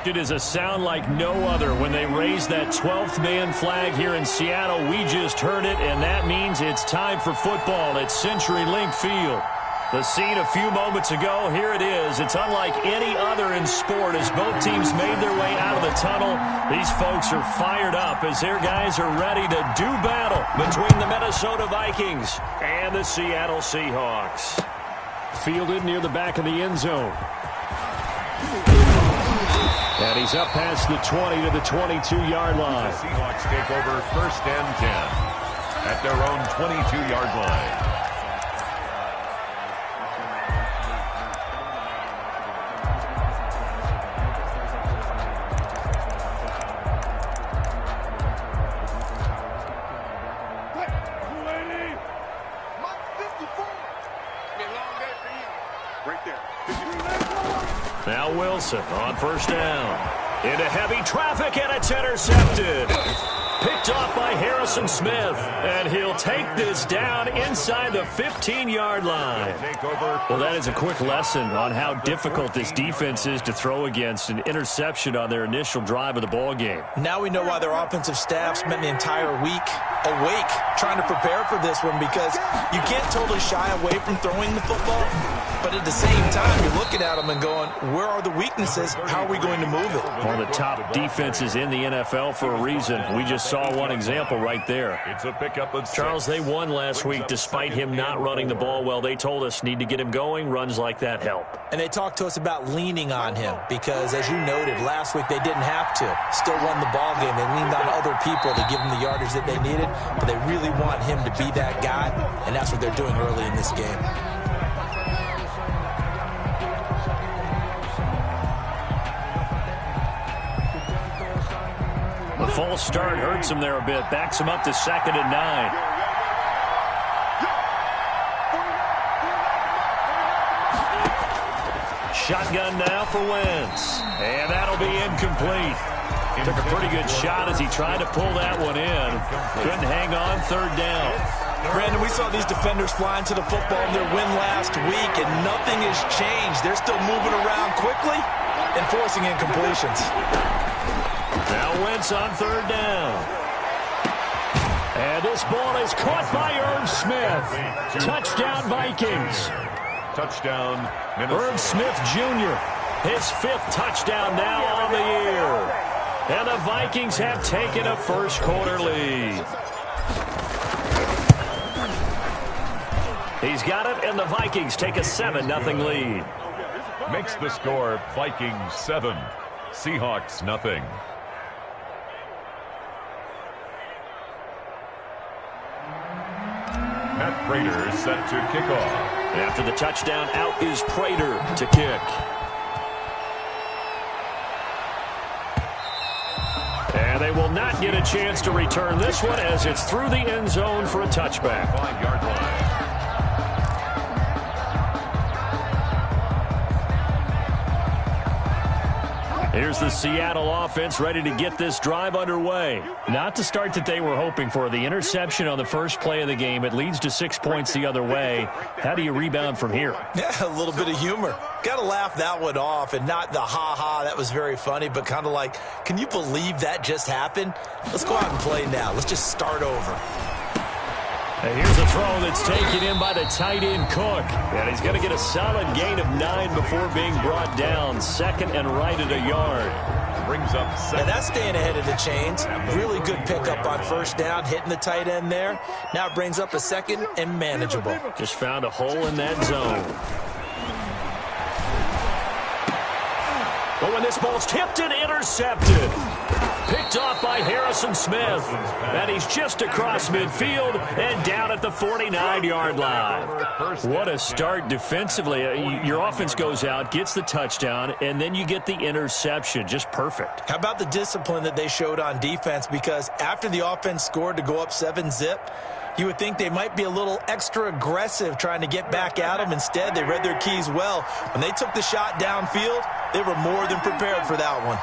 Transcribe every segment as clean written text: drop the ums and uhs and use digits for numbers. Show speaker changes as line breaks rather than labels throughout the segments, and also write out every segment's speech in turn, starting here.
It is a sound like no other when they raise that 12th man flag here in Seattle. We just heard it, and that means it's time for football at CenturyLink Field. The scene a few moments ago, here it is. It's unlike any other in sport as both teams made their way out of the tunnel. These folks are fired up as their guys are ready to do battle between the Minnesota Vikings and the Seattle Seahawks. Fielded near the back of the end zone. And he's up past the 20 to the 22-yard line.
The Seahawks take over 1st and 10 at their own 22-yard line.
Now Wilson on 1st down. Into heavy traffic, and it's intercepted. Picked off by Harrison Smith. And he'll take this down inside the 15-yard line. Well, that is a quick lesson on how difficult this defense is to throw against. An interception on their initial drive of the ball game.
Now we know why their offensive staff spent the entire week awake trying to prepare for this one, because you can't totally shy away from throwing the football, but at the same time you're looking at them and going, where are the weaknesses? How are we going to move it?
One of the top defenses in the NFL for a reason. We just saw one example right there.
It's a pickup of 6.
Charles, they won last week despite him not running the ball well. They told us need to get him going. Runs like that help.
And they talked to us about leaning on him because, as you noted, last week they didn't have to. Still won the ball game. They leaned on other people to give them the yardage that they needed, but they really want him to be that guy, and that's what they're doing early in this game.
The false start hurts him there a bit. Backs him up to 2nd and 9. Shotgun now for Wentz. And that'll be incomplete. Took a pretty good shot as he tried to pull that one in. Couldn't hang on 3rd down.
Brandon, we saw these defenders flying to the football in their win last week, and nothing has changed. They're still moving around quickly and forcing incompletions.
Now Wentz on 3rd down. And this ball is caught by Irv Smith. Touchdown Vikings.
Touchdown
Irv Smith Jr. His 5th touchdown now on the year. And the Vikings have taken a first-quarter lead. He's got it, and the Vikings take a 7-0 lead.
Makes the score Vikings 7, Seahawks nothing. Matt Prater set to kick off.
After the touchdown, out is Prater to kick. And they will not get a chance to return this one as it's through the end zone for a touchback.
5-yard line.
Here's the Seattle offense ready to get this drive underway. Not the start that they were hoping for. The interception on the first play of the game. It leads to 6 points the other way. How do you rebound from here?
Yeah, a little bit of humor. Got to laugh that one off, and not the ha-ha, that was very funny, but kind of like, can you believe that just happened? Let's go out and play now. Let's just start over.
And here's a throw that's taken in by the tight end Cook. And he's going to get a solid gain of 9 before being brought down. 2nd and right at a yard.
Brings up 7.
And that's staying ahead of the chains. Really good pickup on 1st down, hitting the tight end there. Now it brings up a 2nd and manageable.
Just found a hole in that zone. But when this ball's tipped and intercepted. Picked off by Harrison Smith. And he's just across midfield and down at the 49-yard line. What a start defensively. Your offense goes out, gets the touchdown, and then you get the interception. Just perfect.
How about the discipline that they showed on defense? Because after the offense scored to go up 7-zip, you would think they might be a little extra aggressive trying to get back at them. Instead, they read their keys well. When they took the shot downfield, they were more than prepared for that one.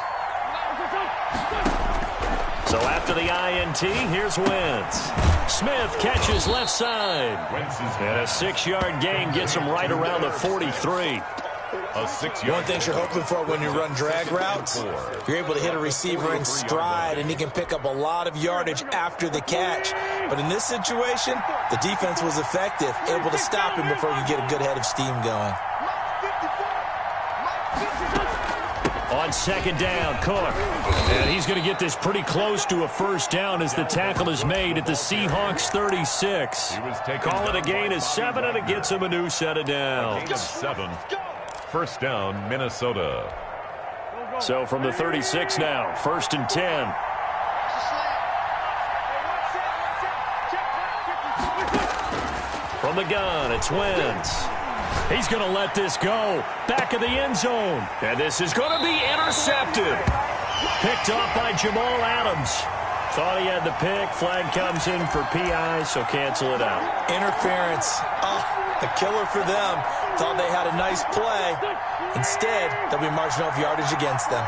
So after the INT, here's Wentz. Smith catches left side. And a 6-yard gain gets him right around the 43.
A 6-yard.
One thing you're hoping for when you run drag routes, you're able to hit a receiver in stride, and he can pick up a lot of yardage after the catch. But in this situation, the defense was effective, able to stop him before he could get a good head of steam going.
On second down, Cook. And he's going to get this pretty close to a first down as the tackle is made at the Seahawks 36. Call it a gain of 7, and it gets him a new set of downs.
Gain of 7. First down, Minnesota.
So from the 36 now, 1st and 10. From the gun, it's Wentz. He's going to let this go. Back of the end zone. And this is going to be intercepted. Picked off by Jamal Adams. Thought he had the pick. Flag comes in for PI, so cancel it out.
Interference. Oh, a killer for them. Thought they had a nice play. Instead, they'll be marching off yardage against them.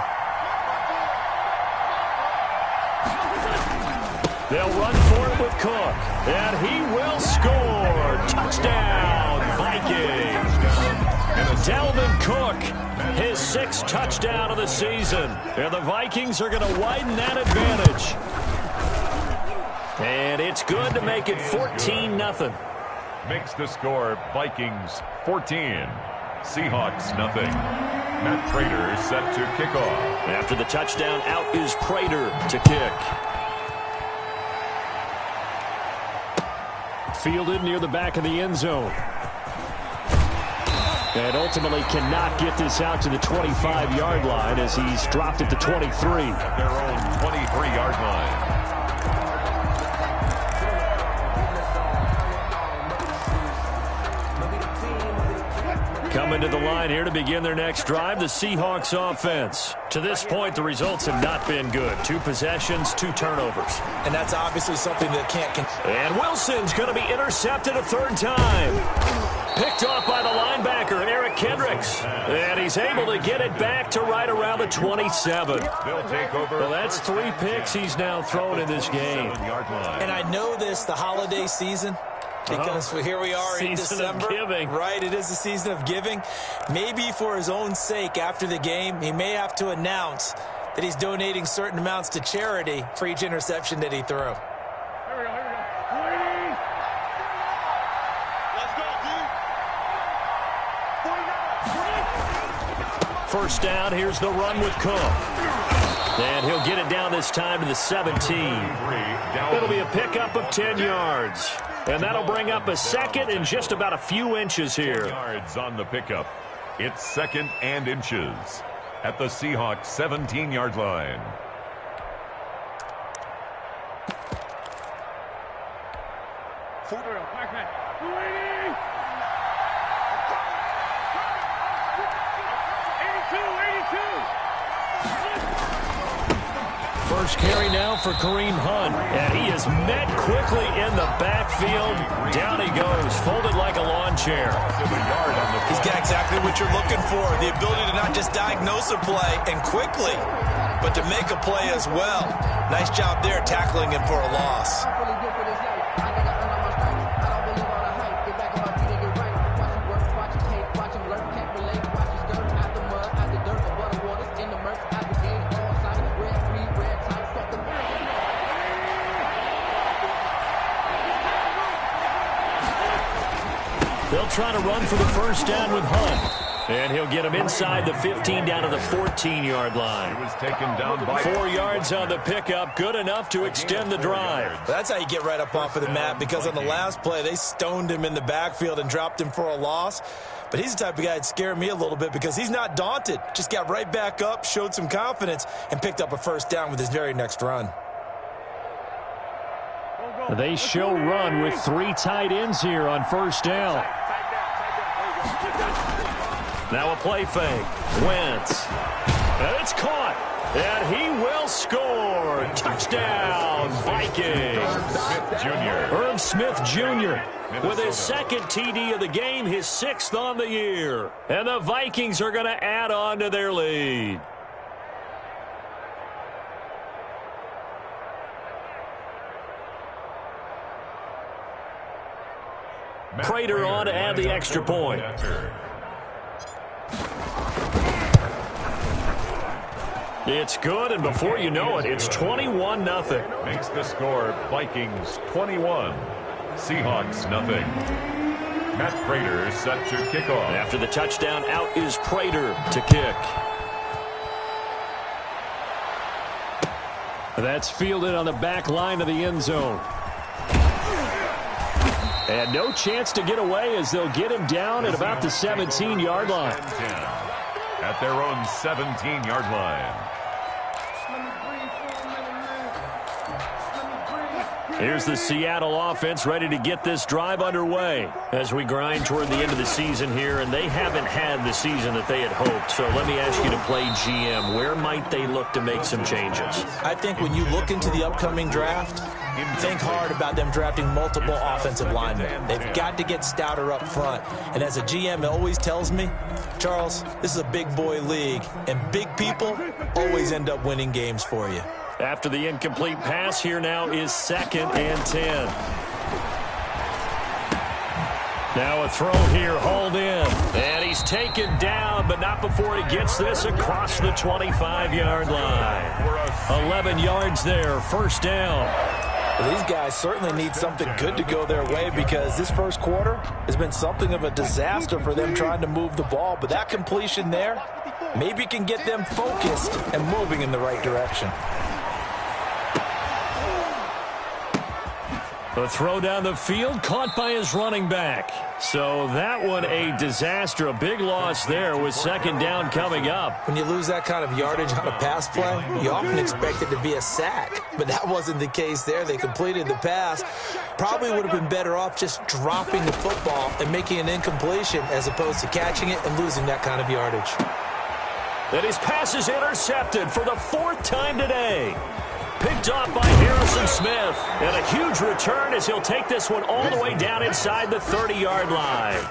They'll run for it with Cook. And he will score. Touchdown, Vikings. Dalvin Cook, his 6th touchdown of the season. And the Vikings are going to widen that advantage. And it's good to make it 14-0.
Makes the score Vikings 14. Seahawks nothing. Matt Prater set to kick off.
After the touchdown, out is Prater to kick. Fielded near the back of the end zone. And ultimately cannot get this out to the 25-yard line as he's dropped at the 23.
At their own 23-yard line.
Coming to the line here to begin their next drive, the Seahawks offense. To this point, the results have not been good. 2 possessions, 2 turnovers.
And that's obviously something that can't continue.
And Wilson's going to be intercepted a 3rd time. Picked off by the linebacker, Eric Kendricks. And he's able to get it back to right around the 27.
They'll take over.
Well, that's 3 picks he's now thrown in this game.
And I know this, the holiday season, because here we are in December.
Season of giving.
Right, it is the season of giving. Maybe for his own sake after the game, he may have to announce that he's donating certain amounts to charity for each interception that he threw.
First down, here's the run with Cook. And he'll get it down this time to the 17. It'll be a pickup of 10 yards. And that'll bring up a 2nd and just about a few inches here.
Yards on the pickup. It's 2nd and inches at the Seahawks 17-yard line.
First carry now for Kareem Hunt. And he is met quickly in the backfield. Down he goes, folded like a lawn chair.
He's got exactly what you're looking for. The ability to not just diagnose a play and quickly, but to make a play as well. Nice job there tackling him for a loss.
They'll try to run for the first down with Hunt. And he'll get him inside the 15 down to the 14-yard line.
He was taken down by
4 yards on the pickup, good enough to extend the drive.
That's how you get right up off of the mat, because on the last play, they stoned him in the backfield and dropped him for a loss. But he's the type of guy that scared me a little bit because he's not daunted. Just got right back up, showed some confidence, and picked up a first down with his very next run.
They show run with 3 tight ends here on first down. Now a play fake. Wentz. And it's caught. And he will score. Touchdown, Vikings. Irv Smith Jr. with his 2nd TD of the game, his 6th on the year. And the Vikings are going to add on to their lead. Prater on to add the extra point. It's good, and before you know it, it's 21-0.
Makes the score Vikings 21, Seahawks nothing. Matt Prater set to kick off.
After the touchdown, out is Prater to kick. That's fielded on the back line of the end zone. And no chance to get away as they'll get him down at about the 17-yard line.
At their own 17-yard line.
Here's the Seattle offense ready to get this drive underway as we grind toward the end of the season here, and they haven't had the season that they had hoped. So let me ask you to play GM. Where might they look to make some changes?
I think when you look into the upcoming draft, think hard about them drafting multiple offensive linemen. They've got to get stouter up front. And as a GM, it always tells me, Charles, this is a big boy league, and big people always end up winning games for you.
After the incomplete pass, here now is 2nd and 10. Now a throw here, hauled in. And he's taken down, but not before he gets this across the 25-yard line. 11 yards there, first down.
Well, these guys certainly need something good to go their way because this first quarter has been something of a disaster for them trying to move the ball. But that completion there maybe can get them focused and moving in the right direction.
The throw down the field, caught by his running back. So that one a disaster, a big loss there with 2nd down coming up.
When you lose that kind of yardage on a pass play, you often expect it to be a sack. But that wasn't the case there. They completed the pass. Probably would have been better off just dropping the football and making an incompletion as opposed to catching it and losing that kind of yardage.
And his pass is intercepted for the 4th time today. Picked off by Harrison Smith. And a huge return as he'll take this one all the way down inside the 30-yard line.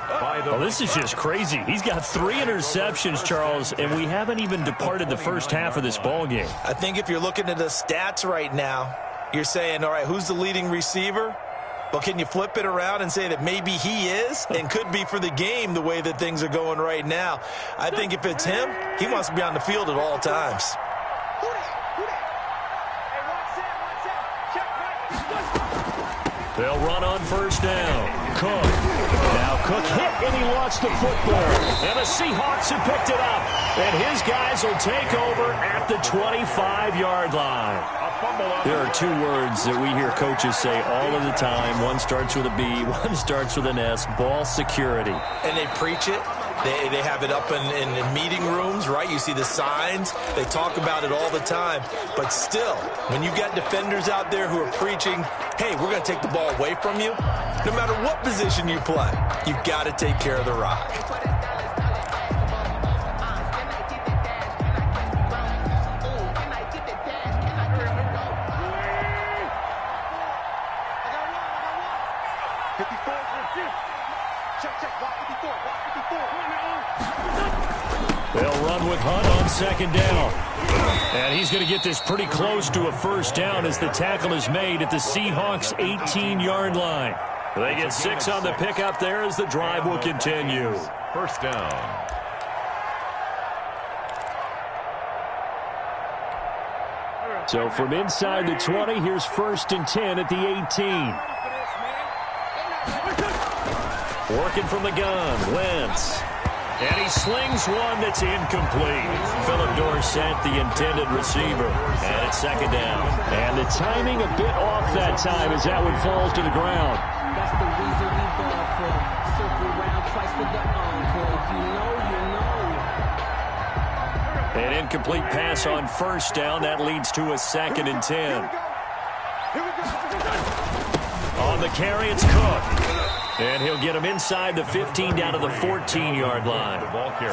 Well, this is just crazy. He's got 3 interceptions, Charles, and we haven't even departed the first half of this ball game.
I think if you're looking at the stats right now, you're saying, all right, who's the leading receiver? Well, can you flip it around and say that maybe he is and could be for the game the way that things are going right now? I think if it's him, he wants to be on the field at all times.
They'll run on first down. Cook. Now Cook hit and he lost the football. And the Seahawks have picked it up. And his guys will take over at the 25-yard line. There are 2 words that we hear coaches say all of the time. One starts with a B, one starts with an S. Ball security.
And they preach it. They have it up in meeting rooms, right? You see the signs. They talk about it all the time. But still, when you've got defenders out there who are preaching, hey, we're going to take the ball away from you, no matter what position you play, you've got to take care of the rock.
They'll run with Hunt on 2nd down. And he's going to get this pretty close to a first down as the tackle is made at the Seahawks' 18-yard line. They get 6 on the pickup there as the drive will continue.
First down.
So from inside the 20, here's 1st and 10 at the 18. Working from the gun, Wentz. And he slings one that's incomplete. Philip Dorsett, the intended receiver. And it's 2nd down. And the timing a bit off that time as that one falls to the ground.
That's the reason we ball from. Circle round twice for the encore. If you know, you know.
An incomplete pass on first down. That leads to a 2nd and 10. On the carry, it's Cook. And he'll get him inside the 15 down to the 14-yard line.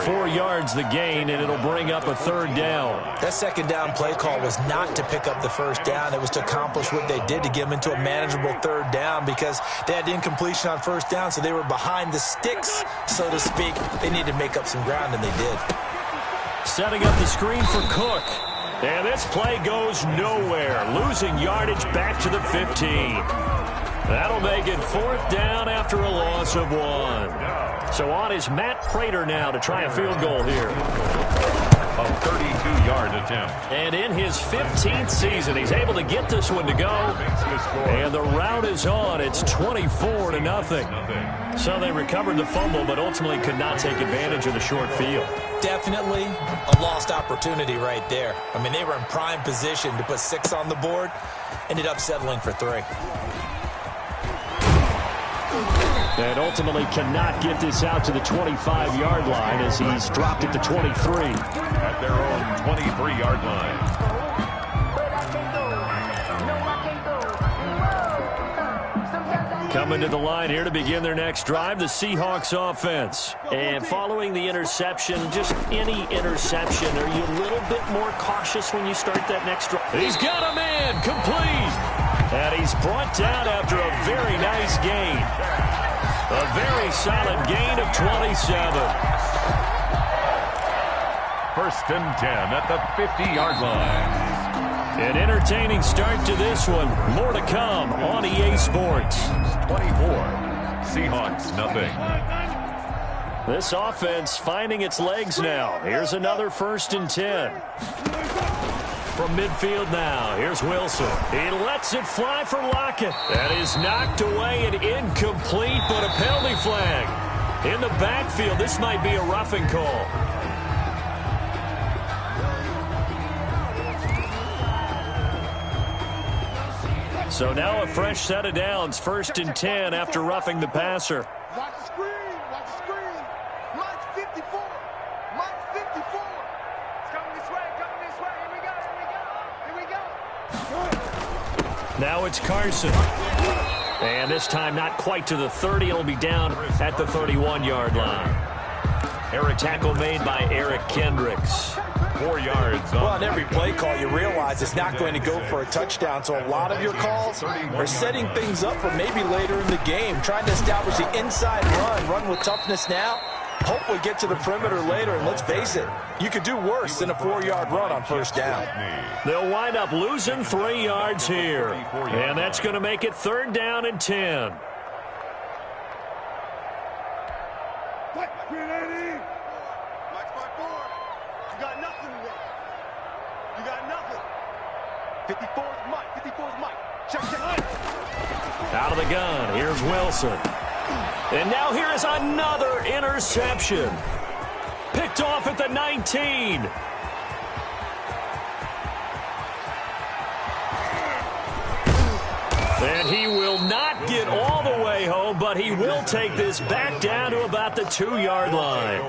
4 yards the gain, and it'll bring up a 3rd down.
That 2nd down play call was not to pick up the first down. It was to accomplish what they did to get them into a manageable 3rd down because they had incompletion on first down, so they were behind the sticks, so to speak. They needed to make up some ground, and they did.
Setting up the screen for Cook. And this play goes nowhere. Losing yardage back to the 15. That'll make it 4th down after a loss of 1. So on is Matt Prater now to try a field goal here.
A 32-yard attempt.
And in his 15th season, he's able to get this one to go. And the rout is on. It's 24-0. So they recovered the fumble, but ultimately could not take advantage of the short field.
Definitely a lost opportunity right there. I mean, they were in prime position to put 6 on the board. Ended up settling for 3.
And ultimately cannot get this out to the 25-yard line as he's dropped it to 23.
At their own 23-yard line.
Coming to the line here to begin their next drive, the Seahawks offense. And following the interception, just any interception, are you a little bit more cautious when you start that next drive? He's got a man, complete. And he's brought down after a very nice gain. A very solid gain of 27.
First and 10 at the 50-yard line.
An entertaining start to this one. More to come on EA Sports.
24. Seahawks, nothing.
This offense finding its legs now. Here's another first and 10. From midfield now, here's Wilson. He lets it fly for Lockett. That is knocked away and incomplete, but a penalty flag. In the backfield, this might be a roughing call. So now a fresh set of downs, first and 10 after roughing the passer.
Watch the screen, watch the screen. Mike's 54, Mike's 54. It's coming this way, here we go, here we go, here we go.
Now it's Carson. And this time not quite to the 30. It'll be down at the 31-yard line. Tackle made by Eric Kendricks.
4 yards.
Well, on every play call, you realize it's not going to go for a touchdown. So a lot of your calls are setting things up for maybe later in the game, trying to establish the inside run with toughness now. Hopefully get to the perimeter later, and let's face it, you could do worse than a 4-yard run on first down.
They'll wind up losing 3 yards here, and that's going to make it 3rd down and 10.
Mike's by 4. You got nothing today. You got nothing. 54's Mike, 54's Mike. Check.
Out of the gun, here's Wilson. And now here is another interception. Picked off at the 19. And he will not get all the way home, but he will take this back down to about the 2-yard line.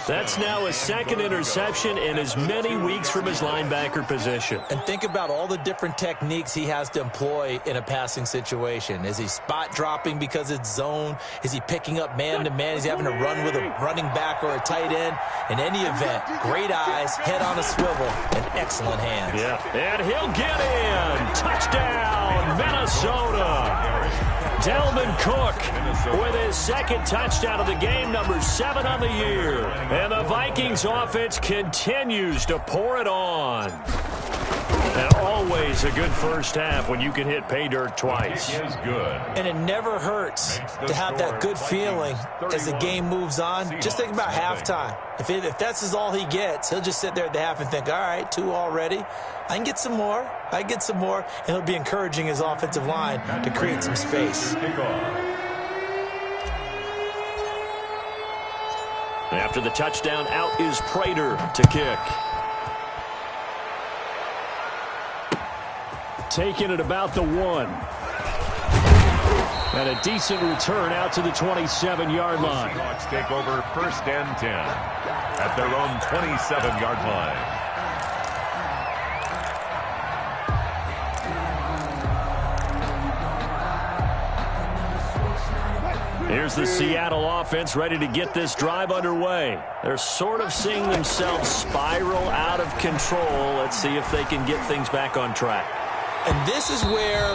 That's now his 2nd interception in as many weeks from his linebacker position.
And think about all the different techniques he has to employ in a passing situation. Is he spot dropping because it's zone? Is he picking up man-to-man? Is he having to run with a running back or a tight end? In any event, great eyes, head on a swivel, and excellent hands.
Yeah, and he'll get in. Touchdown, Minnesota. Delvin Cook with his 2nd touchdown of the game, number 7 on the year. And the Vikings offense continues to pour it on. And always a good first half when you can hit pay dirt twice.
Is good.
And it never hurts to have that good feeling as the game moves on. Just think about halftime. If that's all he gets, he'll just sit there at the half and think, all right, 2 already. I can get some more. And he'll be encouraging his offensive line to create some space.
After the touchdown, out is Prater to kick. Taking it about the 1. And a decent return out to the 27-yard line.
Seahawks take over first and 10 at their own 27-yard line.
Here's the Seattle offense ready to get this drive underway. They're sort of seeing themselves spiral out of control. Let's see if they can get things back on track.
And this is where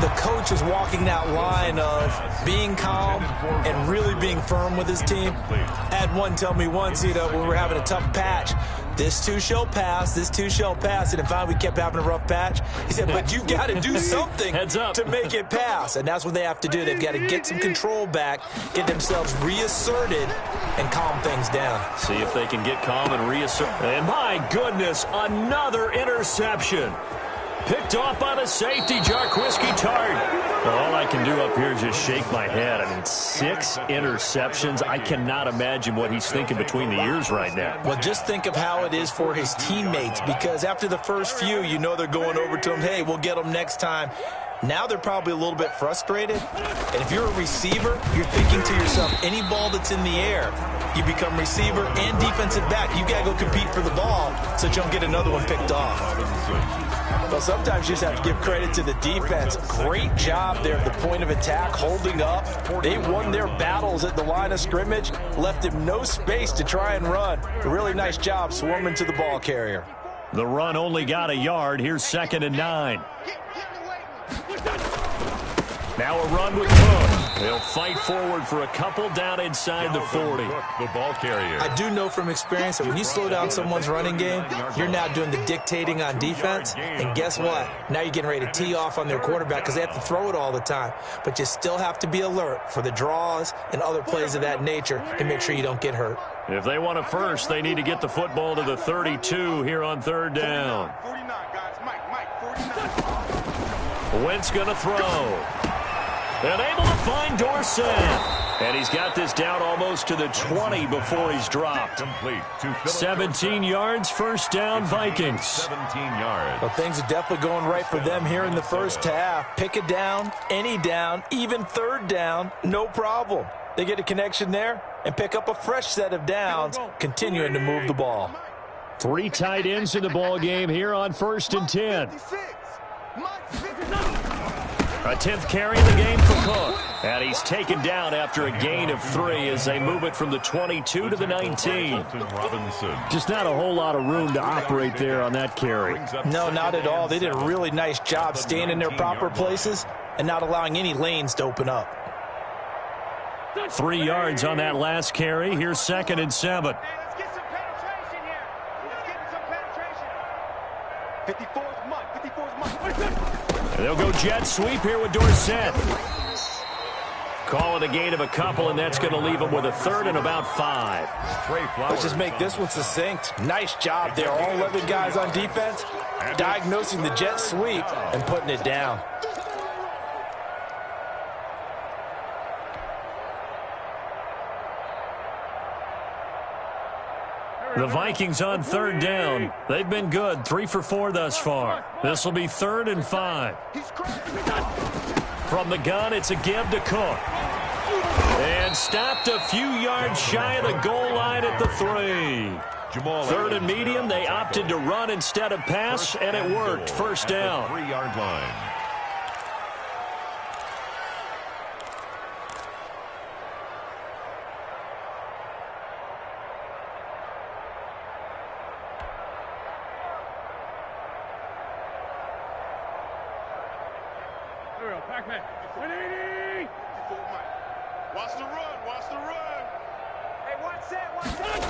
the coach is walking that line of being calm and really being firm with his team. I had one tell me once, when we were having a tough patch, this too shall pass, this too shall pass. And finally we kept having a rough patch. He said, but you got to do something to make it pass. And that's what they have to do. They've got to get some control back, get themselves reasserted, and calm things down.
See if they can get calm and reassert. And my goodness, another interception. Picked off by the safety, Jarquiski Tart. Well, all I can do up here is just shake my head. I mean, 6 interceptions. I cannot imagine what he's thinking between the ears right now.
Well, just think of how it is for his teammates, because after the first few, you know they're going over to him, hey, we'll get them next time. Now they're probably a little bit frustrated. And if you're a receiver, you're thinking to yourself, any ball that's in the air, you become receiver and defensive back. You got to go compete for the ball so you don't get another one picked off. Well, sometimes you just have to give credit to the defense. Great job there at the point of attack, holding up. They won their battles at the line of scrimmage, left him no space to try and run. A really nice job swarming to the ball carrier.
The run only got a yard. Here's 2nd and 9. Now a run with Cook. They'll fight forward for a couple down inside the 40.
The ball carrier.
I do know from experience that when you slow down someone's running game, you're now doing the dictating on defense. And guess what? Now you're getting ready to tee off on their quarterback because they have to throw it all the time. But you still have to be alert for the draws and other plays of that nature to make sure you don't get hurt.
If they want a first, they need to get the football to the 32 here on 3rd down.
49, guys. Mike, 49.
Wentz going to throw. And able to find Dorsett. And he's got this down almost to the 20 before he's dropped. 17 yards, 1st down, Vikings.
17 yards.
Well, things are definitely going right for them here in the first half. Pick it down, any down, even 3rd down, no problem. They get a connection there and pick up a fresh set of downs, continuing to move the ball.
3 tight ends in the ball game here on 1st and 10. A 10th carry of the game for Cook. And he's taken down after a gain of 3 as they move it from the 22 to the 19. Just not a whole lot of room to operate there on that carry.
No, not at all. They did a really nice job staying in their proper places and not allowing any lanes to open up.
3 yards on that last carry. Here's 2nd and 7.
Hey, let's get some penetration here. Let's get some penetration. 54's Mike. 54's Mike.
They'll go jet sweep here with Dorsett. Call it a gain of a couple, and that's going to leave them with a 3rd and about 5.
Let's just make this one succinct. Nice job there. All 11 guys on defense diagnosing the jet sweep and putting it down.
The Vikings on 3rd down. They've been good, 3 for 4 thus far. This will be 3rd and 5. From the gun, it's a give to Cook. And stopped a few yards shy of the goal line at the 3. 3rd and medium, they opted to run instead of pass, and it worked. 1st down.
3-yard line.
Watch the run. Watch the run. Hey, watch that. Watch that.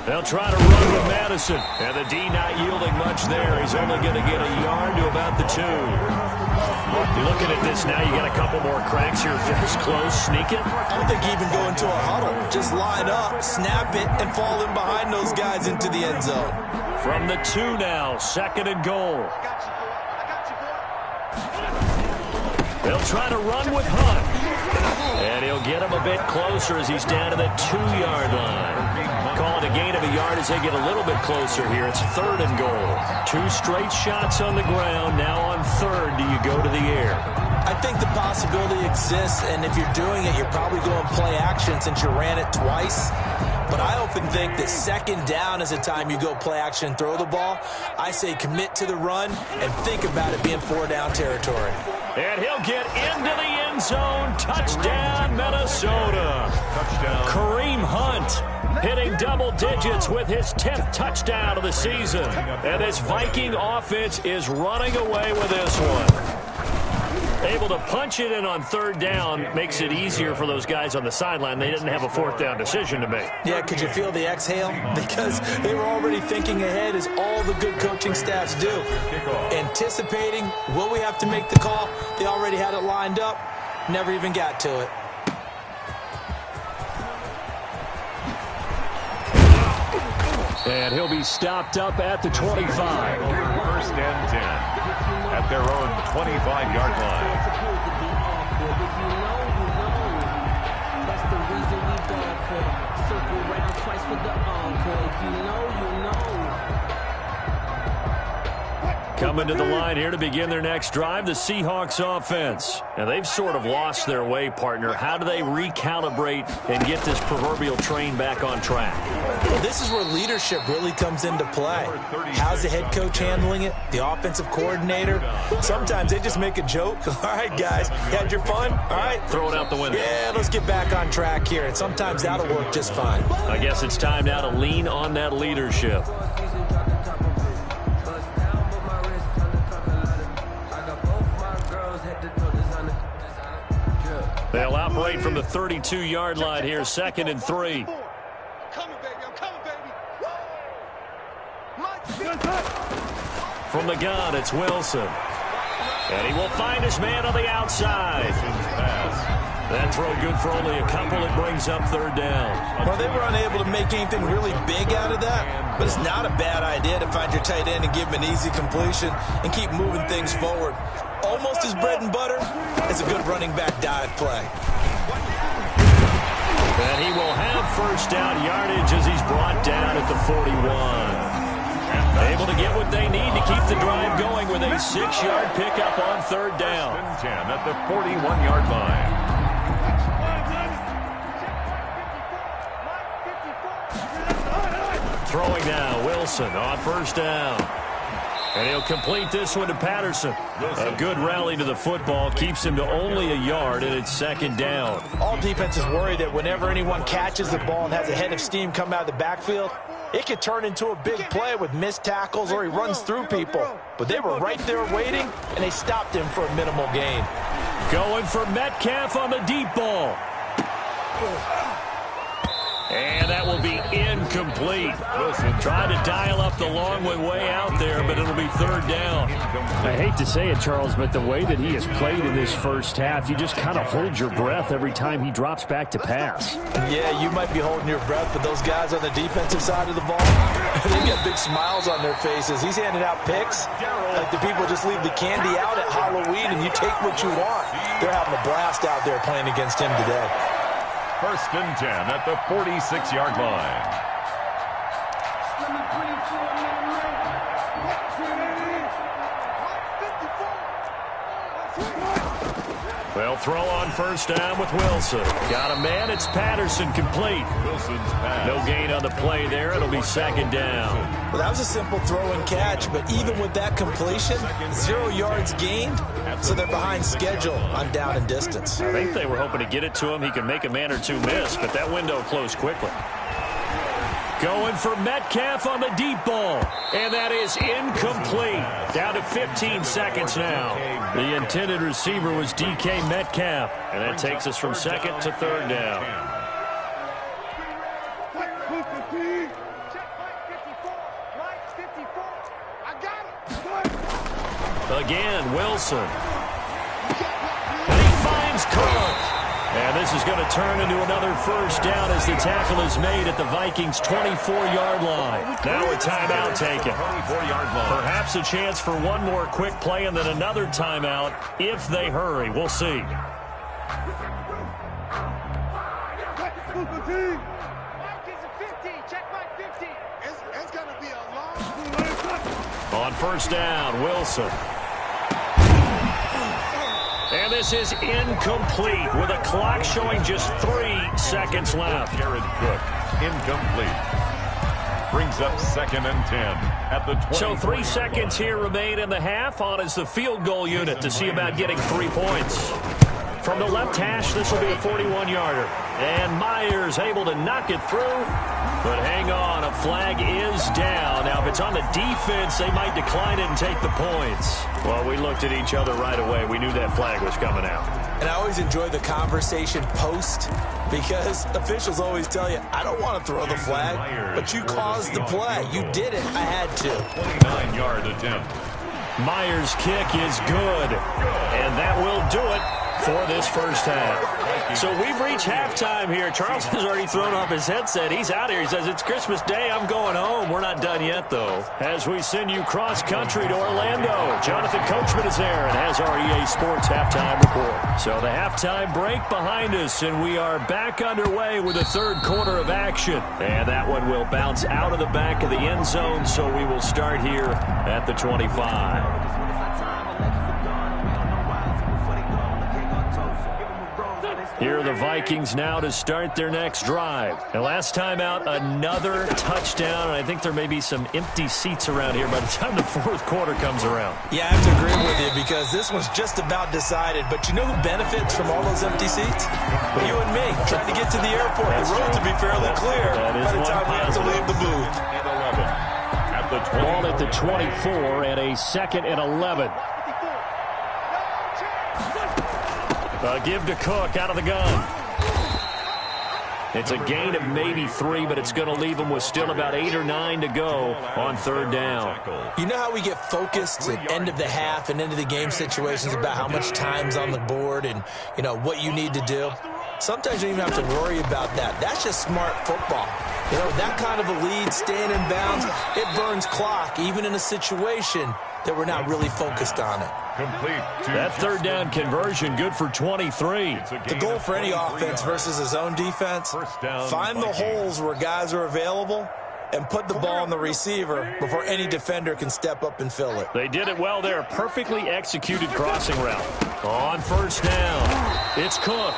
They'll try to run with Madison. And the D not yielding much there. He's only going to get a yard to about the 2. Looking at this now, you got a couple more cracks here. This close, sneak it.
I don't think you even go into a huddle. Just line up, snap it, and fall in behind those guys into the end zone.
From the 2 now, 2nd and goal.
I got you, boy. I got you, boy.
They'll try to run with Hunt. And he'll get him a bit closer as he's down to the 2-yard line. Call it a gain of a yard as they get a little bit closer here. It's 3rd and goal. 2 straight shots on the ground. Now on 3rd, do you go to the air?
I think the possibility exists, and if you're doing it, you're probably going play action since you ran it twice. But I often think that 2nd down is the time you go play action and throw the ball. I say commit to the run and think about it being 4-down territory.
And he'll get into the end zone. Touchdown, Minnesota.
Touchdown.
Kareem Hunt hitting double digits with his 10th touchdown of the season. And this Viking offense is running away with this one. Able to punch it in on third down makes it easier for those guys on the sideline. They didn't have a fourth down decision to make.
Yeah, could you feel the exhale? Because they were already thinking ahead, as all the good coaching staffs do. Anticipating, will we have to make the call? They already had it lined up. Never even got to it.
And he'll be stopped up at the 25.
First and 10 at their own 25-yard line.
That's the reason we go for. Circle round twice for the encore. If you know, you know.
Coming to the line here to begin their next drive, the Seahawks offense. And they've sort of lost their way, partner. How do they recalibrate and get this proverbial train back on track?
Well, this is where leadership really comes into play. How's the head coach handling it? The offensive coordinator? Sometimes they just make a joke. All right, guys, you had your fun? All right.
Throw it out the window.
Yeah, let's get back on track here. And sometimes that'll work just fine.
I guess it's time now to lean on that leadership. They'll operate from the 32-yard line here, 2nd and 3.
I'm coming, baby. I'm coming, baby.
From the gun, it's Wilson. And he will find his man on the outside. That throw good for only a couple. It brings up third down.
Well, they were unable to make anything really big out of that, but it's not a bad idea to find your tight end and give him an easy completion and keep moving things forward. Almost as bread and butter as a good running back dive play.
And he will have first down yardage as he's brought down at the 41. Able to get what they need to keep the drive going with a 6-yard pickup on third down.
10 at the 41-yard line.
Throwing now, Wilson on first down. And he'll complete this one to Patterson. A good rally to the football keeps him to only a yard, and it's 2nd down.
All defenses worry that whenever anyone catches the ball and has a head of steam come out of the backfield, it could turn into a big play with missed tackles or he runs through people. But they were right there waiting, and they stopped him for a minimal gain.
Going for Metcalf on the deep ball. And that will be incomplete. Wilson tried to dial up the long way out there, but it'll be third down.
I hate to say it, Charles, but the way that he has played in this first half, you just kind of hold your breath every time he drops back to pass.
Yeah, you might be holding your breath, but those guys on the defensive side of the ball, they got big smiles on their faces. He's handing out picks like the people just leave the candy out at Halloween and you take what you want. They're having a blast out there playing against him today.
First and 10 at the 46-yard line.
They'll throw on first down with Wilson. Got a man, it's Patterson, complete.
Wilson's pass.
No gain on the play there. It'll be 2nd down.
Well, that was a simple throw and catch, but even with that completion, 0 yards gained, so they're behind schedule on down and distance.
I think they were hoping to get it to him. He could make a man or two miss, but that window closed quickly. Going for Metcalf on the deep ball. And that is incomplete. Down to 15 seconds now. The intended receiver was DK Metcalf. And that takes us from 2nd to 3rd down. Again, Wilson. And he finds Cook. And this is going to turn into another first down as the tackle is made at the Vikings' 24-yard line. Now a timeout taken.
24-yard line.
Perhaps a chance for one more quick play and then another timeout if they hurry. We'll see. On first down, Wilson. And this is incomplete with a clock showing just 3 seconds left.
Jared Cook, incomplete. Brings up 2nd and 10 at the 20.
So 3 seconds here remain in the half. On is the field goal unit to see about getting 3 points. From the left hash, this will be a 41-yarder. And Myers able to knock it through. But hang on, a flag is down. Now, if it's on the defense, they might decline it and take the points. Well, we looked at each other right away. We knew that flag was coming out.
And I always enjoy the conversation post because officials always tell you, I don't want to throw the flag, but you caused the play. You did it. I had to.
29-yard attempt.
Myers' kick is good. And that will do it for this first half. So we've reached halftime here. Charles has already thrown off his headset. He's out here. He says, it's Christmas Day. I'm going home. We're not done yet, though. As we send you cross-country to Orlando, Jonathan Coachman is there and has our EA Sports halftime report. So the halftime break behind us, and we are back underway with the third quarter of action. And that one will bounce out of the back of the end zone, so we will start here at the 25. Here are the Vikings now to start their next drive. And last time out, another touchdown. And I think there may be some empty seats around here by the time the fourth quarter comes around.
Yeah, I have to agree with you because this one's just about decided. But you know who benefits from all those empty seats? You and me, trying to get to the airport. The road to be fairly clear by the time we have to leave the booth.
At the 20.
Ball at the 24 and a 2nd and 11.
Give to Cook out of the gun. It's a gain of maybe 3, but it's going to leave them with still about 8 or 9 to go on third down.
You know how we get focused at end of the half and end of the game situations about how much time's on the board and, you know, what you need to do? Sometimes you don't even have to worry about that. That's just smart football. You know, that kind of a lead, staying in bounds, it burns clock, even in a situation that we're not really focused on it.
That third down conversion, good for 23.
The goal for any offense versus a zone defense, find the holes where guys are available and put the ball on the receiver before any defender can step up and fill it.
They did it well there. Perfectly executed crossing route. On first down, it's Cook.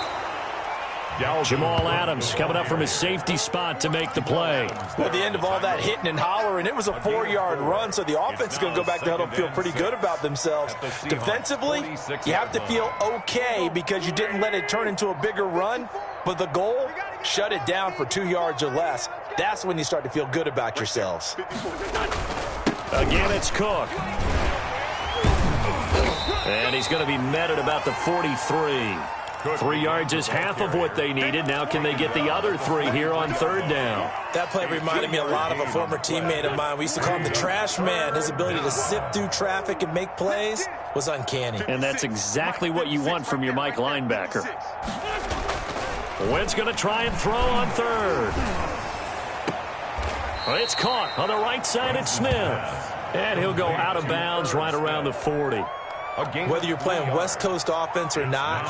Jamal Adams coming up from his safety spot to make the play.
Well, at the end of all that hitting and hollering, it was a 4-yard run, so the offense is going to go back to huddle and feel pretty good about themselves. Defensively, you have to feel okay because you didn't let it turn into a bigger run, but the goal, shut it down for 2 yards or less. That's when you start to feel good about yourselves.
Again, it's Cook. And he's going to be met at about the 43. 3 yards is half of what they needed. Now can they get the other 3 here on third down?
That play reminded me a lot of a former teammate of mine. We used to call him the trash man. His ability to sift through traffic and make plays was uncanny.
And that's exactly what you want from your Mike linebacker. Wentz going to try and throw on third. It's caught on the right side. It's Smith. And he'll go out of bounds right around the 40.
Whether you're playing West Coast offense or not,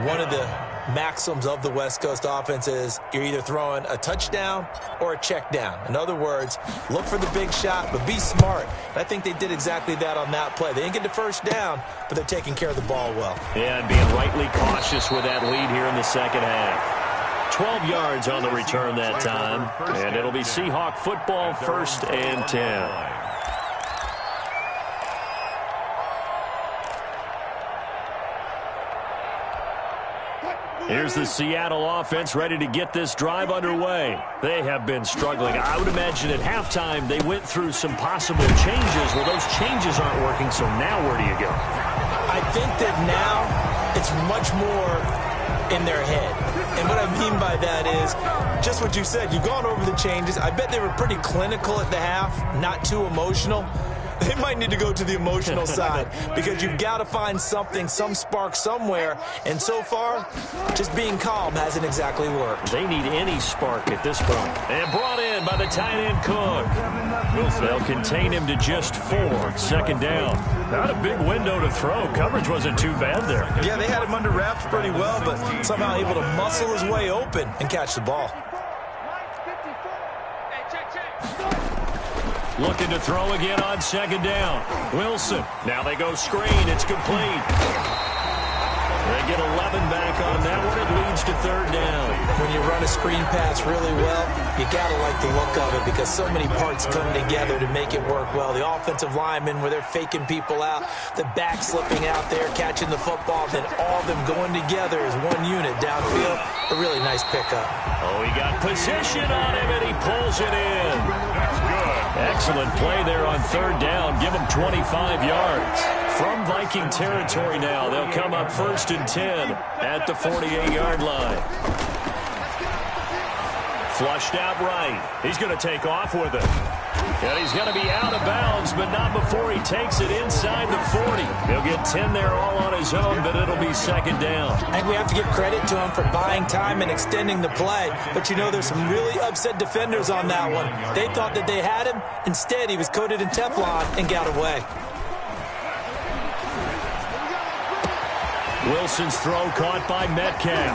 one of the maxims of the West Coast offense is you're either throwing a touchdown or a check down. In other words, look for the big shot, but be smart. And I think they did exactly that on that play. They didn't get the first down, but they're taking care of the ball well.
Yeah, and being rightly cautious with that lead here in the second half. 12 yards on the return that time, and it'll be Seahawk football, 1st and 10. Here's the Seattle offense ready to get this drive underway. They have been struggling. I would imagine at halftime they went through some possible changes. Well, those changes aren't working, so now where do you go?
I think that now it's much more in their head. And what I mean by that is just what you said. You've gone over the changes. I bet they were pretty clinical at the half, not too emotional. They might need to go to the emotional side because you've got to find something, some spark somewhere. And so far, just being calm hasn't exactly worked.
They need any spark at this point. And brought in by the tight end Cook. They'll contain him to just 4. 2nd down. Not a big window to throw. Coverage wasn't too bad there.
Yeah, they had him under wraps pretty well, but somehow able to muscle his way open and catch the ball.
Looking to throw again on 2nd down. Wilson. Now they go screen. It's complete. They get 11 back on that one. It leads to third down.
When you run a screen pass really well, you got to like the look of it because so many parts come together to make it work well. The offensive linemen, where they're faking people out, the back slipping out there, catching the football, then all of them going together as one unit downfield. A really nice pickup.
Oh, he got position on him, and he pulls it in.
That's good.
Excellent play there on third down. Give him 25 yards. From Viking territory now, they'll come up 1st and 10 at the 48-yard line. Flushed out right. He's going to take off with it. And he's going to be out of bounds, but not before he takes it inside the 40. He'll get 10 there all on his own, but it'll be second down.
I think we have to give credit to him for buying time and extending the play. But, you know, there's some really upset defenders on that one. They thought that they had him. Instead, he was coated in Teflon and got away.
Wilson's throw caught by Metcalf.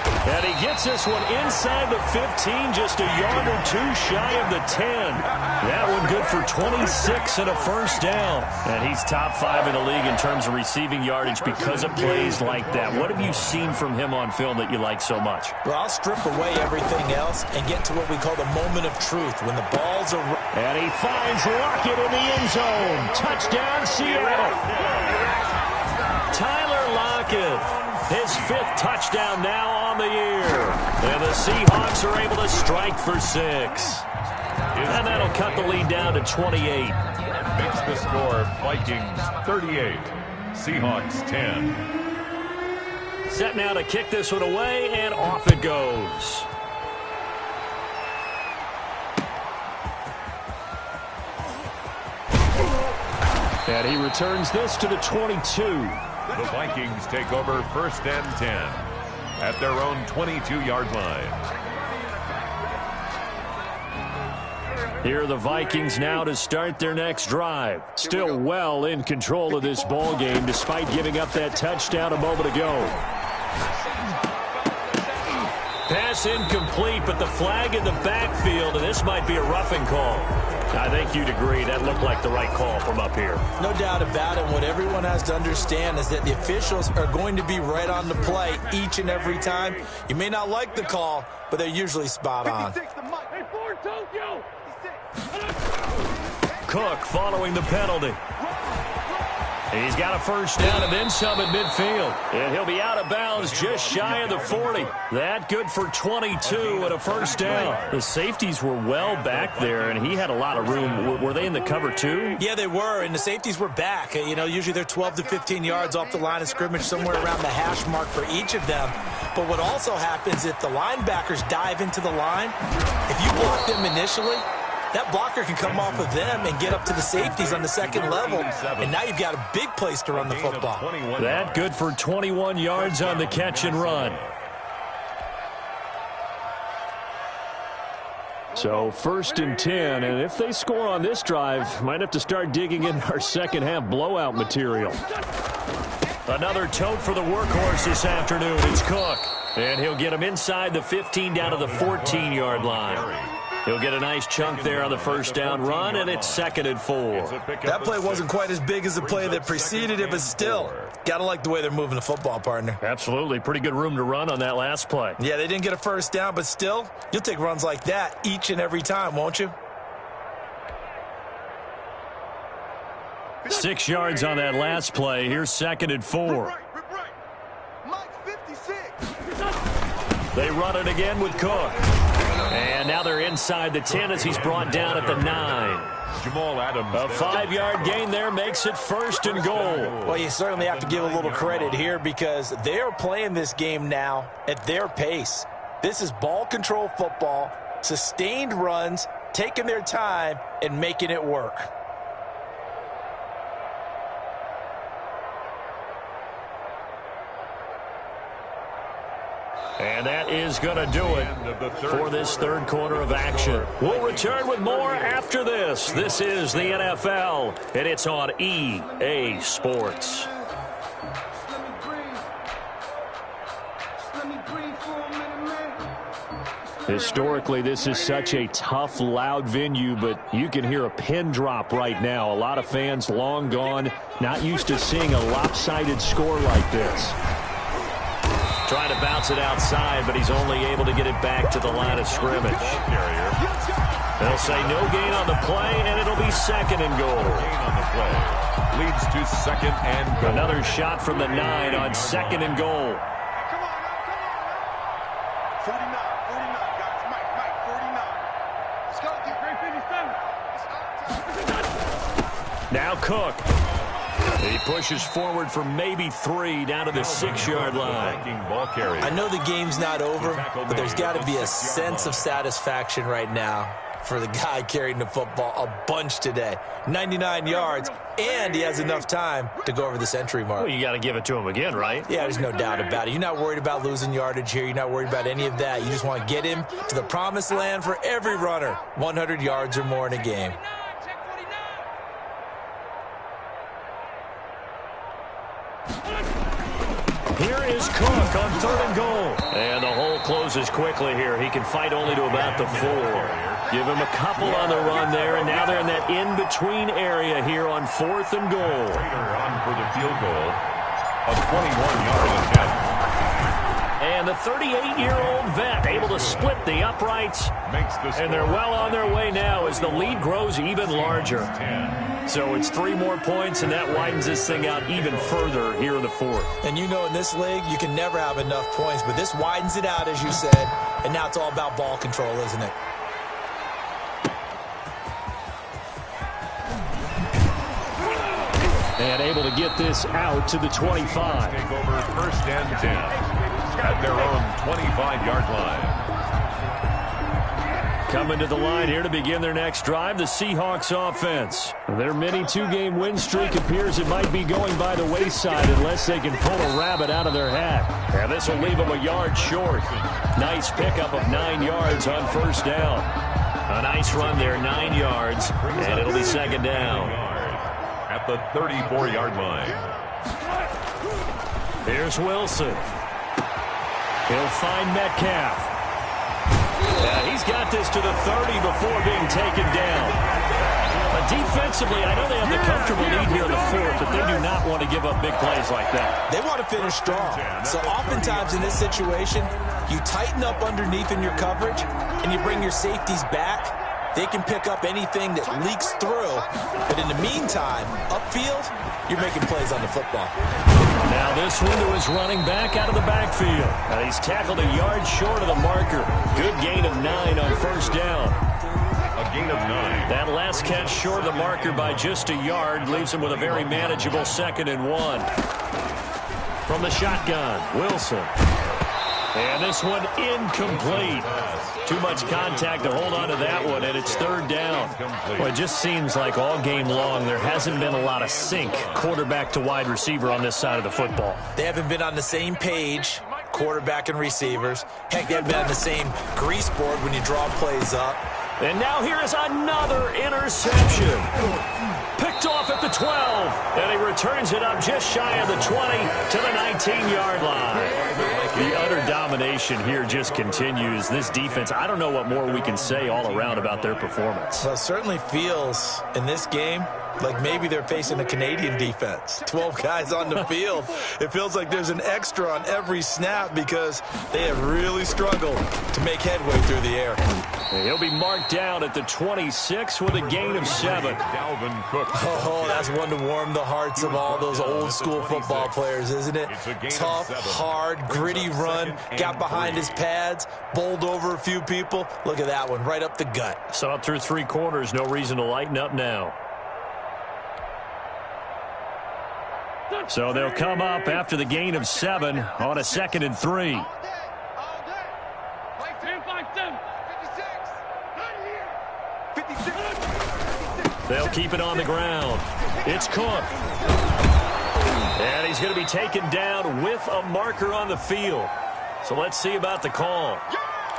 And he gets this one inside the 15, just a yard or two shy of the 10. That one good for 26 and a first down. And he's top 5 in the league in terms of receiving yardage because of plays like that. What have you seen from him on film that you like so much?
Well, I'll strip away everything else and get to what we call the moment of truth, when the ball's around.
And he finds Lockett in the end zone. Touchdown, Seattle. Tyler Lockett, his 5th touchdown now on the year. And the Seahawks are able to strike for 6. And that'll cut the lead down to 28.
Makes the score Vikings 38, Seahawks 10.
Set now to kick this one away, and off it goes. And he returns this to the 22.
The Vikings take over 1st and 10 at their own 22-yard line.
Here are the Vikings now to start their next drive. Still well in control of this ball game despite giving up that touchdown a moment ago. Pass incomplete, but the flag in the backfield, and this might be a roughing call. I think you'd agree that looked like the right call from up here.
No doubt about it. What everyone has to understand is that the officials are going to be right on the play each and every time. You may not like the call, but they're usually spot on.
Cook following the penalty. He's got a first down and then some at midfield. And he'll be out of bounds just shy of the 40. That good for 22 and a first down. The safeties were well back there, and he had a lot of room. Were they in the cover too?
Yeah, they were, and the safeties were back. You know, usually they're 12 to 15 yards off the line of scrimmage, somewhere around the hash mark for each of them. But what also happens if the linebackers dive into the line, if you block them initially, that blocker can come off of them and get up to the safeties on the second level. And now you've got a big place to run the football.
That good for 21 yards on the catch and run. So 1st and 10, and if they score on this drive, might have to start digging in our second half blowout material. Another tote for the workhorse this afternoon. It's Cook. And he'll get him inside the 15 down to the 14-yard line. He'll get a nice chunk there on the first down run, and it's 2nd and 4.
That play wasn't quite as big as the play that preceded it, but still, got to like the way they're moving the football, partner.
Absolutely. Pretty good room to run on that last play.
Yeah, they didn't get a first down, but still, you'll take runs like that each and every time, won't you?
6 yards on that last play. Here's 2nd and 4. They run it again with Cook. And now they're inside the 10 as he's brought down at the 9.
Jamal Adams.
A 5-yard gain there makes it 1st and goal.
Well, you certainly have to give a little credit here because they are playing this game now at their pace. This is ball control football, sustained runs, taking their time, and making it work.
And that is going to do it for this third quarter of action. We'll return with more after this. This is the NFL, and it's on EA Sports. Historically, this is such a tough, loud venue, but you can hear a pin drop right now. A lot of fans long gone, not used to seeing a lopsided score like this. Trying to bounce it outside, but he's only able to get it back to the line of scrimmage. They'll say no gain on the play, and it'll be 2nd and goal.
Gain on the play leads to 2nd and goal.
Another shot from the 9 on 2nd and goal.
Come on now. 49, guys. Mike, 49. Let's go, dude. 357.
Now Cook. He pushes forward for maybe 3 down to the 6-yard line.
I know the game's not over, but there's got to be a sense of satisfaction right now for the guy carrying the football a bunch today. 99 yards, and he has enough time to go over the century mark.
Well, you got to give it to him again, right?
Yeah, there's no doubt about it. You're not worried about losing yardage here. You're not worried about any of that. You just want to get him to the promised land for every runner. 100 yards or more in a game.
Here is Cook on 3rd and goal. And the hole closes quickly here. He can fight only to about the 4. Give him a couple on the run there, and now they're in that in-between area here on 4th and goal.
On for the field goal, a 21-yard attempt.
And the 38-year-old vet able to split the uprights.
Makes the score.
And they're well on their way now as the lead grows even larger.
10.
So it's 3 more points, and that widens this thing out even further here in the 4th.
And you know in this league, you can never have enough points, but this widens it out, as you said, and now it's all about ball control, isn't it?
And able to get this out to the 25.
Take over 1st and 10 at their own 25-yard line.
Coming to the line here to begin their next drive, the Seahawks offense. Their mini 2-game win streak appears it might be going by the wayside unless they can pull a rabbit out of their hat. And this will leave them a yard short. Nice pickup of 9 yards on 1st down. A nice run there, 9 yards, and it'll be 2nd down.
At the 34-yard line.
Here's Wilson. He'll find Metcalf. He's got this to the 30 before being taken down. Defensively, I know they have the comfortable lead here in the 4th, but they do not want to give up big plays like that.
They want to finish strong. So oftentimes in this situation, you tighten up underneath in your coverage, and you bring your safeties back. They can pick up anything that leaks through. But in the meantime, upfield, you're making plays on the football.
Now this one to his running back out of the backfield. And he's tackled a yard short of the marker. Good gain of 9 on 1st down.
A gain of 9.
That last catch short of the marker by just a yard leaves him with a very manageable 2nd and 1. From the shotgun, Wilson. And this one incomplete. Too much contact to hold on to that one, and it's 3rd down. Well, it just seems like all game long there hasn't been a lot of sync quarterback to wide receiver on this side of the football.
They haven't been on the same page, quarterback and receivers. Heck, they haven't been on the same grease board when you draw plays up.
And now here is another interception. Picked off at the 12, and he returns it up just shy of the 20 to the 19-yard line. The utter domination here just continues. This defense, I don't know what more we can say all around about their performance.
Well, it certainly feels in this game like maybe they're facing a Canadian defense. 12 guys on the field. It feels like there's an extra on every snap because they have really struggled to make headway through the air.
And he'll be marked down at the 26 with a gain of 7.
Dalvin Cook.
Oh, that's one to warm the hearts of all those old-school football players, isn't it? Tough, hard, gritty run. Got behind his pads, bowled over a few people. Look at that one, right up the gut.
Saw it through 3 quarters. No reason to lighten up now. So they'll come up after the gain of 7 on a 2nd and 3.
All day. Like 10, 5, 7. 56. 56.
They'll keep it on the ground. It's Cook. And he's going to be taken down with a marker on the field. So let's see about the call.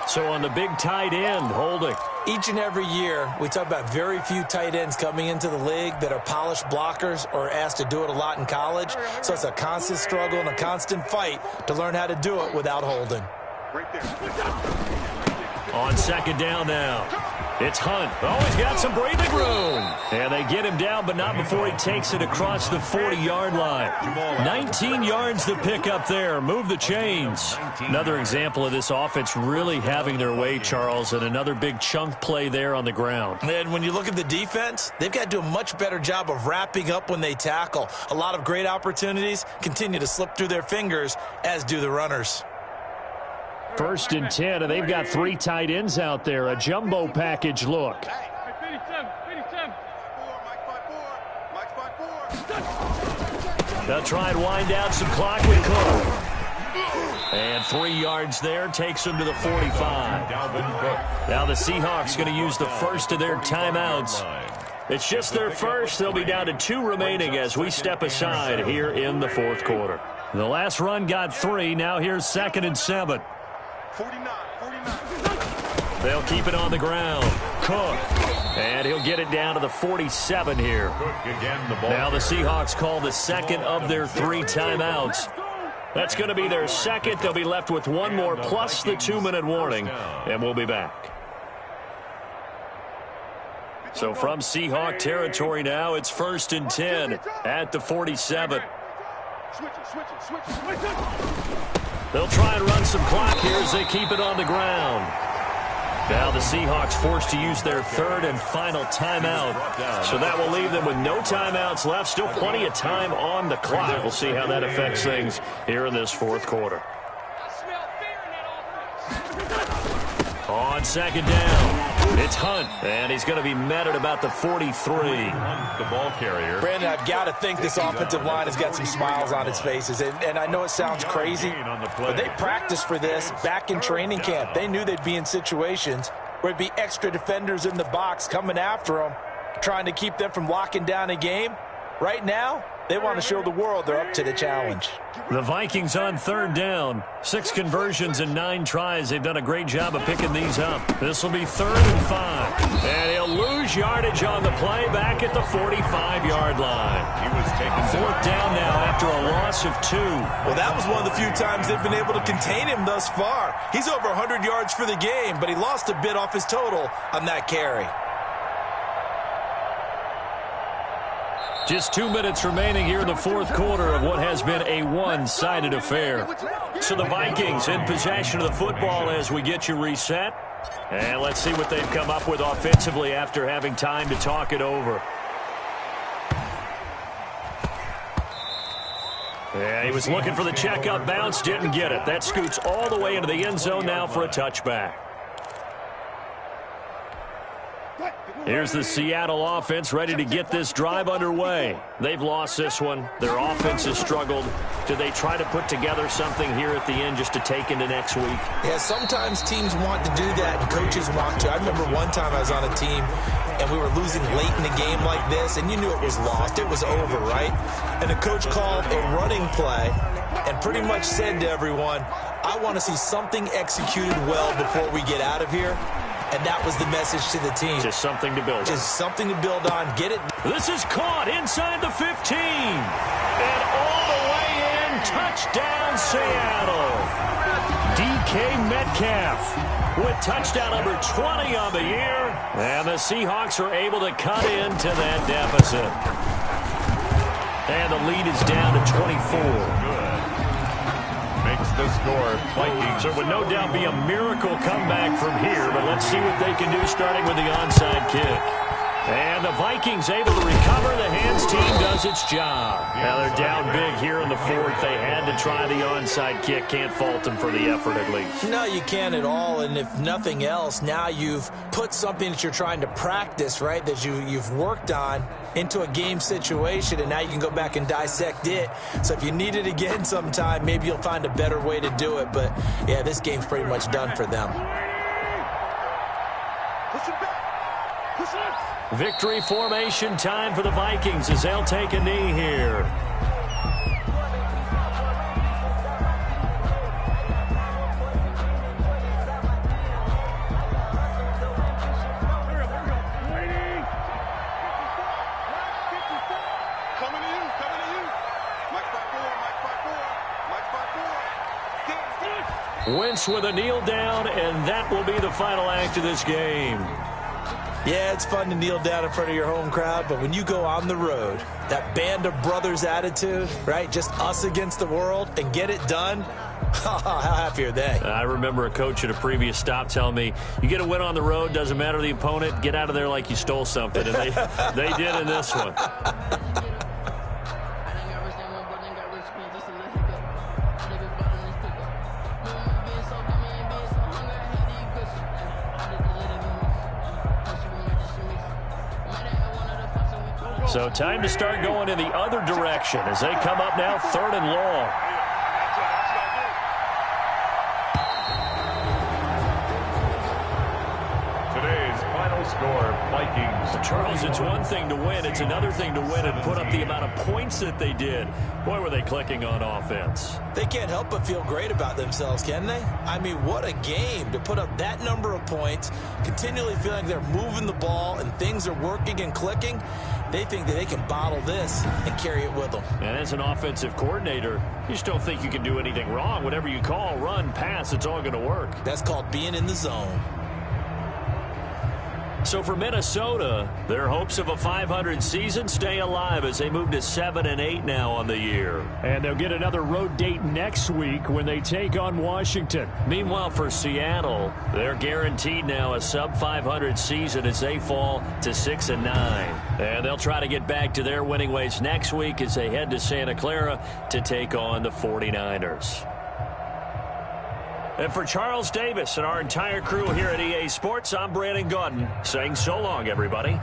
So on the big tight end, holding.
Each and every year, we talk about very few tight ends coming into the league that are polished blockers or asked to do it a lot in college. So it's a constant struggle and a constant fight to learn how to do it without holding.
Right there.
On 2nd down now. It's Hunt. Oh, he's got some breathing room. And they get him down, but not before he takes it across the 40-yard line. 19 yards to pick up there. Move the chains. Another example of this offense really having their way, Charles, and another big chunk play there on the ground.
And when you look at the defense, they've got to do a much better job of wrapping up when they tackle. A lot of great opportunities continue to slip through their fingers, as do the runners.
1st and 10, and they've got 3 tight ends out there. A jumbo package look.
They'll try and wind down some clock with Cook. And 3 yards there takes them to the 45. Now the Seahawks going to use the first of their timeouts. It's just their first. They'll be down to 2 remaining as we step aside here in the 4th quarter. The last run got 3. Now here's 2nd and 7.
49.
They'll keep it on the ground. Cook. And he'll get it down to the 47 here. Now the Seahawks call the second of their 3 timeouts. That's going to be their second. They'll be left with 1 more plus the 2-minute warning. And we'll be back. So from Seahawk territory now, it's 1st and 10 at the 47. They'll try and run some clock here as they keep it on the ground. Now the Seahawks forced to use their 3rd and final timeout. So that will leave them with no timeouts left. Still plenty of time on the clock. We'll see how that affects things here in this 4th quarter. On 2nd down, it's Hunt, and he's going to be met at about the 43.
The ball carrier.
Brandon, I've got to think this offensive line has got some smiles on its faces. And I know it sounds crazy, but they practiced for this back in training camp. They knew they'd be in situations where it'd be extra defenders in the box coming after them, trying to keep them from locking down a game. Right now, they want to show the world they're up to the challenge.
The Vikings on 3rd down. 6 conversions and 9 tries. They've done a great job of picking these up. This will be 3rd and 5. And he'll lose yardage on the play back at the 45-yard line.
He was taken
4th down now after a loss of 2.
Well, that was one of the few times they've been able to contain him thus far. He's over 100 yards for the game, but he lost a bit off his total on that carry.
Just 2 minutes remaining here in the 4th quarter of what has been a one-sided affair. So the Vikings in possession of the football as we get you reset. And let's see what they've come up with offensively after having time to talk it over. Yeah, he was looking for the checkup bounce, didn't get it. That scoots all the way into the end zone now for a touchback. Here's the Seattle offense ready to get this drive underway. They've lost this one. Their offense has struggled. Do they try to put together something here at the end just to take into next week?
Yeah, sometimes teams want to do that and coaches want to. I remember one time I was on a team and we were losing late in the game like this, and you knew it was lost. It was over, right? And the coach called a running play and pretty much said to everyone, I want to see something executed well before we get out of here. And that was the message to the team.
Just something to build on.
Just something to build on. Get it.
This is caught inside the 15. And all the way in. Touchdown, Seattle. DK Metcalf with touchdown number 20 on the year. And the Seahawks are able to cut into that deficit. And the lead is down to 24.
Makes the score Vikings.
So it would no doubt be a miracle comeback from here, but let's see what they can do starting with the onside kick. And the Vikings able to recover. The hands team does its job. Now they're down big here in the 4th. They had to try the onside kick. Can't fault them for the effort at least.
No, you can't at all. And if nothing else, now you've put something that you're trying to practice, right, that you've worked on into a game situation, and now you can go back and dissect it. So if you need it again sometime, maybe you'll find a better way to do it. But, yeah, this game's pretty much done for them.
Victory formation time for the Vikings as they'll take a knee here. Wentz with a kneel down, and that will be the final act of this game.
Yeah, it's fun to kneel down in front of your home crowd, but when you go on the road, that band of brothers attitude, right, just us against the world, and get it done, how happy are they?
I remember a coach at a previous stop telling me, you get a win on the road, doesn't matter the opponent, get out of there like you stole something, and they did in this one. So time to start going in the other direction as they come up now 3rd and long.
Today's final score, Vikings.
Charles, it's one thing to win. It's another thing to win and put up the amount of points that they did. Boy, were they clicking on offense.
They can't help but feel great about themselves, can they? I mean, what a game to put up that number of points, continually feeling they're moving the ball and things are working and clicking. They think that they can bottle this and carry it with them.
And as an offensive coordinator, you just don't think you can do anything wrong. Whatever you call, run, pass, it's all going to work.
That's called being in the zone.
So for Minnesota, their hopes of a 500 season stay alive as they move to 7-8 now on the year.
And they'll get another road date next week when they take on Washington.
Meanwhile, for Seattle, they're guaranteed now a sub-500 season as they fall to 6-9. And they'll try to get back to their winning ways next week as they head to Santa Clara to take on the 49ers. And for Charles Davis and our entire crew here at EA Sports, I'm Brandon Gaudin saying so long, everybody.